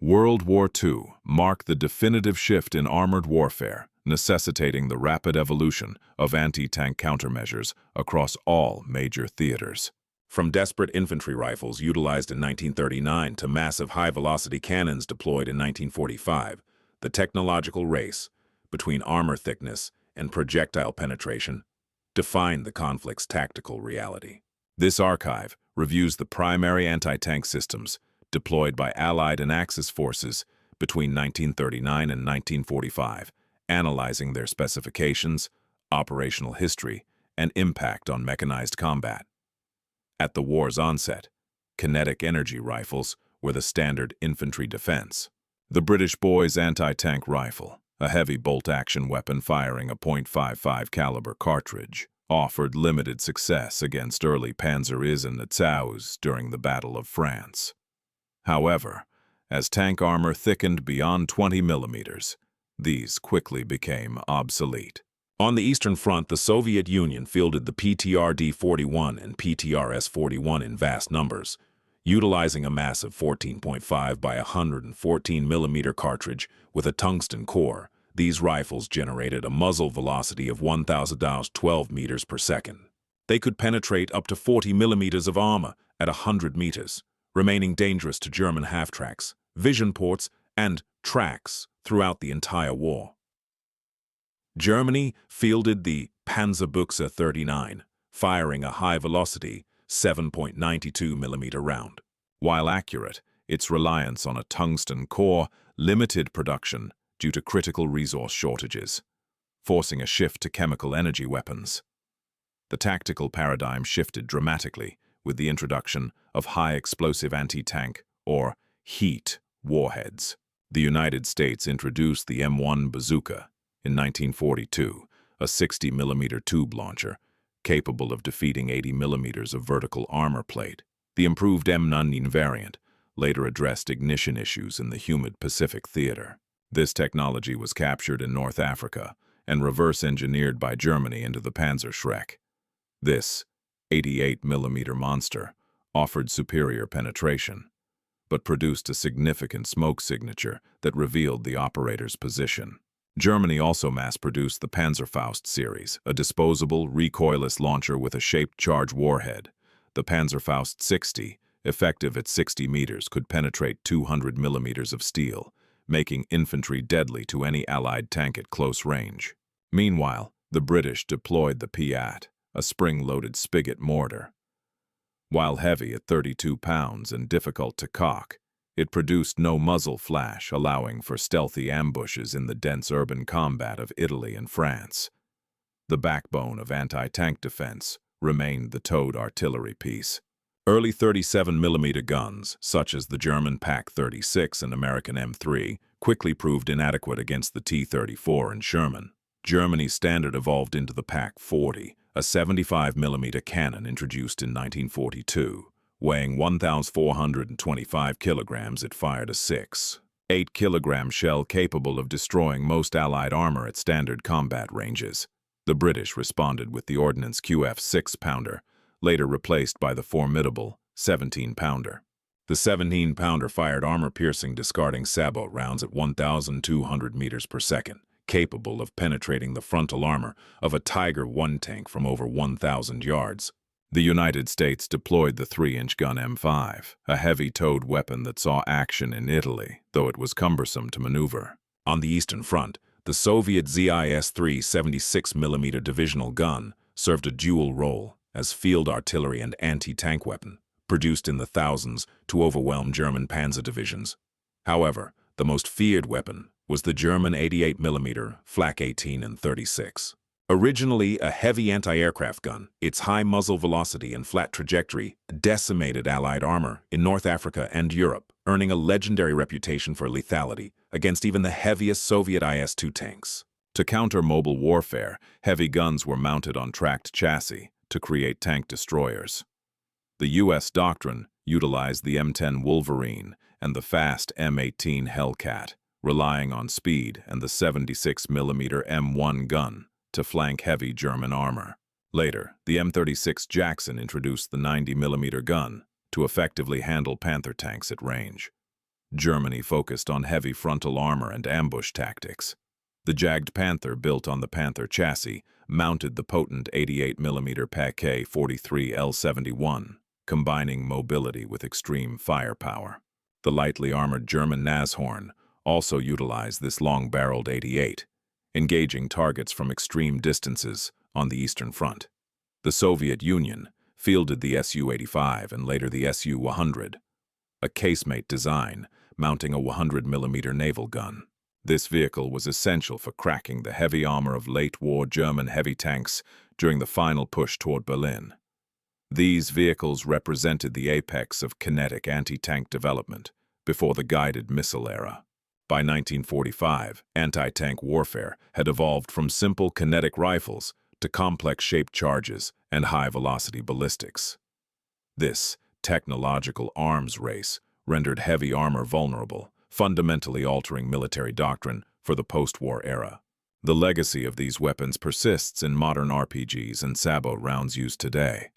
World War II marked the definitive shift in armored warfare, necessitating the rapid evolution of anti-tank countermeasures across all major theaters. From desperate infantry rifles utilized in 1939 to massive high-velocity cannons deployed in 1945, the technological race between armor thickness and projectile penetration defined the conflict's tactical reality. This archive reviews the primary anti-tank systems deployed by Allied and Axis forces between 1939 and 1945, analyzing their specifications, operational history, and impact on mechanized combat. At the war's onset, kinetic energy rifles were the standard infantry defense. The British Boys anti-tank rifle, a heavy bolt-action weapon firing a .55 caliber cartridge, offered limited success against early Panzerfaust and Panzerschreck during the Battle of France. However, as tank armor thickened beyond 20 millimeters, these quickly became obsolete. On the Eastern Front, the Soviet Union fielded the PTRD-41 and PTRS-41 in vast numbers, utilizing a massive 14.5 by 114 millimeter cartridge with a tungsten core. These rifles generated a muzzle velocity of 1,012 meters per second. They could penetrate up to 40 millimeters of armor at 100 meters, remaining dangerous to German half-tracks, vision ports, and tracks throughout the entire war. Germany fielded the Panzerbüchse 39, firing a high-velocity 7.92 millimeter round. While accurate, its reliance on a tungsten core limited production due to critical resource shortages, forcing a shift to chemical energy weapons. The tactical paradigm shifted dramatically with the introduction of high-explosive anti-tank, or HEAT, warheads. The United States introduced the M1 Bazooka in 1942, a 60 millimeter tube launcher capable of defeating 80 millimeters of vertical armor plate. The improved M19 variant later addressed ignition issues in the humid Pacific theater. This technology was captured in North Africa and reverse-engineered by Germany into the Panzerschreck. This 88 millimeter monster offered superior penetration, but produced a significant smoke signature that revealed the operator's position. Germany also mass-produced the Panzerfaust series, a disposable, recoilless launcher with a shaped charge warhead. The Panzerfaust 60, effective at 60 meters, could penetrate 200 millimeters of steel, making infantry deadly to any Allied tank at close range. Meanwhile, the British deployed the PIAT, a spring-loaded spigot mortar. While heavy at 32 pounds and difficult to cock, it produced no muzzle flash, allowing for stealthy ambushes in the dense urban combat of Italy and France. The backbone of anti-tank defense remained the towed artillery piece. Early 37 millimeter guns, such as the German PAK-36 and American M3, quickly proved inadequate against the T-34 and Sherman. Germany's standard evolved into the PAK-40, a 75 millimeter cannon introduced in 1942. Weighing 1,425 kilograms, it fired a 6.8 kilogram shell capable of destroying most Allied armor at standard combat ranges. The British responded with the Ordnance QF 6-pounder, later replaced by the formidable 17-pounder. The 17-pounder fired armor-piercing, discarding sabot rounds at 1,200 meters per second, capable of penetrating the frontal armor of a Tiger I tank from over 1,000 yards. The United States deployed the 3-inch gun M5, a heavy-towed weapon that saw action in Italy, though it was cumbersome to maneuver. On the Eastern Front, the Soviet ZIS-3 76 millimeter divisional gun served a dual role as field artillery and anti-tank weapon, produced in the thousands to overwhelm German panzer divisions. However, the most feared weapon was the German 88 millimeter Flak 18 and 36. Originally a heavy anti-aircraft gun, its high muzzle velocity and flat trajectory decimated Allied armor in North Africa and Europe, earning a legendary reputation for lethality against even the heaviest Soviet IS-2 tanks. To counter mobile warfare, heavy guns were mounted on tracked chassis to create tank destroyers. The U.S. doctrine utilized the M10 Wolverine and the fast M18 Hellcat, relying on speed and the 76 millimeter M1 gun to flank heavy German armor. Later, the M36 Jackson introduced the 90 millimeter gun to effectively handle Panther tanks at range. Germany focused on heavy frontal armor and ambush tactics. The Jagd Panther, built on the Panther chassis, mounted the potent 88mm Paquet 43 L71, combining mobility with extreme firepower. The lightly armored German Nashorn also utilized this long-barreled 88, engaging targets from extreme distances on the Eastern Front. The Soviet Union fielded the Su-85 and later the Su-100, a casemate design mounting a 100mm naval gun. This vehicle was essential for cracking the heavy armor of late-war German heavy tanks during the final push toward Berlin. These vehicles represented the apex of kinetic anti-tank development before the guided missile era. By 1945, anti-tank warfare had evolved from simple kinetic rifles to complex-shaped charges and high-velocity ballistics. This technological arms race rendered heavy armor vulnerable, fundamentally altering military doctrine for the post-war era. The legacy of these weapons persists in modern RPGs and sabot rounds used today.